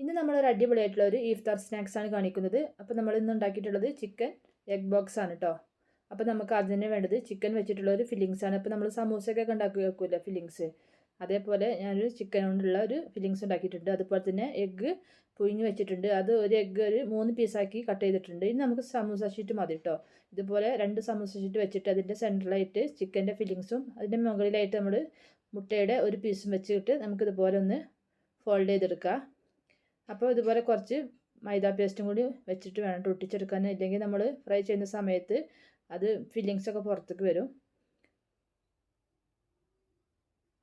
ഇന്ന് നമ്മളൊരു അടിപൊളിയായിട്ടുള്ള ഒരു ഇഫ്താർ സ്നാക്സ് ആണ് കാണിക്കുന്നത്. അപ്പോൾ നമ്മൾ ഇന്ന് ഉണ്ടാക്കിയിട്ടുള്ളത് ചിക്കൻ എഗ് ബോക്സ് ആണ് കേട്ടോ. അപ്പോൾ നമുക്ക് അതിന് വേണ്ടത് ചിക്കൻ വെച്ചിട്ടുള്ള ഒരു ഫില്ലിങ്സ് ആണ്. അപ്പോൾ നമ്മൾ സമൂസയൊക്കെ ഉണ്ടാക്കി വെക്കില്ല ഫില്ലിങ്സ്, അതേപോലെ ഞാനൊരു ചിക്കൻ കൊണ്ടുള്ള ഒരു ഫില്ലിങ്സ് ഉണ്ടാക്കിയിട്ടുണ്ട്. അതുപോലെ തന്നെ എഗ്ഗ് പുഴുങ്ങി വെച്ചിട്ടുണ്ട്. അത് ഒരു എഗ്ഗ് ഒരു 3 പീസാക്കി കട്ട് ചെയ്തിട്ടുണ്ട്. ഇനി നമുക്ക് സമൂസ ഷീറ്റ് മതി കേട്ടോ. ഇതുപോലെ 2 സമൂസ ഷീറ്റ് വെച്ചിട്ട് അതിൻ്റെ സെൻറ്ററിലായിട്ട് ചിക്കൻ്റെ ഫില്ലിങ്സും അതിൻ്റെ മുകളിലായിട്ട് നമ്മൾ മുട്ടയുടെ ഒരു പീസും വെച്ചിട്ട് നമുക്കിതുപോലെ ഒന്ന് ഫോൾഡ് ചെയ്തെടുക്കാം. അപ്പോൾ ഇതുപോലെ കുറച്ച് മൈദ പേസ്റ്റും കൂടി വെച്ചിട്ട് വേണം ഒട്ടിച്ചെടുക്കാൻ. ഇല്ലെങ്കിൽ നമ്മൾ ഫ്രൈ ചെയ്യുന്ന സമയത്ത് അത് ഫില്ലിങ്സൊക്കെ പുറത്തേക്ക് വരും.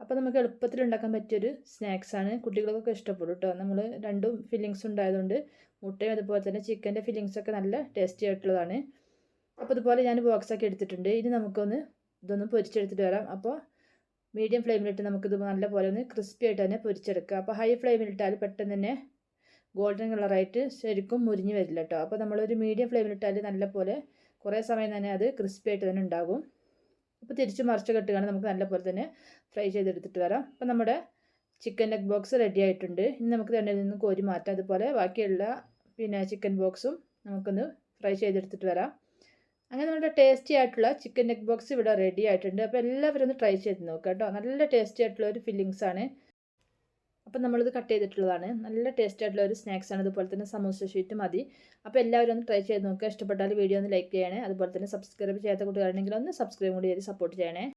അപ്പോൾ നമുക്ക് എളുപ്പത്തിൽ ഉണ്ടാക്കാൻ പറ്റിയൊരു സ്നാക്സാണ്. കുട്ടികൾക്കൊക്കെ ഇഷ്ടപ്പെടും കേട്ടോ. നമ്മൾ രണ്ടും ഫില്ലിങ്സ് ഉണ്ടായതുകൊണ്ട് മുട്ടയും അതുപോലെ തന്നെ ചിക്കൻ്റെ ഫില്ലിങ്സൊക്കെ നല്ല ടേസ്റ്റി ആയിട്ടുള്ളതാണ്. അപ്പോൾ ഇതുപോലെ ഞാൻ ബോക്സാക്കി എടുത്തിട്ടുണ്ട്. ഇനി നമുക്കൊന്ന് ഇതൊന്ന് പൊരിച്ചെടുത്തിട്ട് വരാം. അപ്പോൾ മീഡിയം ഫ്ലെയിമിലിട്ട് നമുക്കിത് നല്ല പോലെ ഒന്ന് ക്രിസ്പി ആയിട്ട് തന്നെ പൊരിച്ചെടുക്കുക. അപ്പോൾ ഹൈ ഫ്ലെയിമിലിട്ടാൽ പെട്ടെന്ന് തന്നെ ഗോൾഡൻ കളറായിട്ട് ശരിക്കും മുരിഞ്ഞ് വരില്ല കേട്ടോ. അപ്പോൾ നമ്മളൊരു മീഡിയം ഫ്ലെയിമിലിട്ടാൽ നല്ല പോലെ കുറേ സമയം തന്നെ അത് ക്രിസ്പി ആയിട്ട് തന്നെ ഉണ്ടാകും. അപ്പോൾ തിരിച്ച് മറിച്ച് കെട്ടുകയാണ് നമുക്ക് നല്ല പോലെ തന്നെ ഫ്രൈ ചെയ്തെടുത്തിട്ട് വരാം. അപ്പോൾ നമ്മുടെ ചിക്കൻ എഗ് ബോക്സ് റെഡി ആയിട്ടുണ്ട്. ഇനി നമുക്ക് എണ്ണയിൽ നിന്ന് കോരി മാറ്റാം. അതുപോലെ ബാക്കിയുള്ള ചിക്കൻ ബോക്സും നമുക്കൊന്ന് ഫ്രൈ ചെയ്തെടുത്തിട്ട് വരാം. അങ്ങനെ നമ്മുടെ ടേസ്റ്റി ആയിട്ടുള്ള ചിക്കൻ എഗ് ബോക്സ് ഇവിടെ റെഡി ആയിട്ടുണ്ട്. അപ്പോൾ എല്ലാവരും ഒന്ന് ട്രൈ ചെയ്ത് നോക്കുക കേട്ടോ. നല്ല ടേസ്റ്റി ആയിട്ടുള്ള ഒരു ഫില്ലിങ്സ് ആണ്. അപ്പം നമ്മളിത് കട്ട് ചെയ്തിട്ടുള്ളതാണ്. നല്ല ടേസ്റ്റ് ആയിട്ടുള്ള ഒരു സ്നാക്സ് ആണ്. അതുപോലെ തന്നെ സമൂസ ഷീറ്റ് മതി. അപ്പോൾ എല്ലാവരും ഒന്ന് ട്രൈ ചെയ്ത് നോക്കുക. ഇഷ്ടപ്പെട്ടാൽ വീഡിയോ ഒന്ന് ലൈക്ക് ചെയ്യണേ. അതുപോലെ തന്നെ സബ്സ്ക്രൈബ് ചെയ്യാത്ത കൂട്ടുകാരുണ്ടെങ്കിൽ ഒന്ന് സബ്സ്ക്രൈബ് കൂടി ചെയ്ത് സപ്പോർട്ട് ചെയ്യണേ.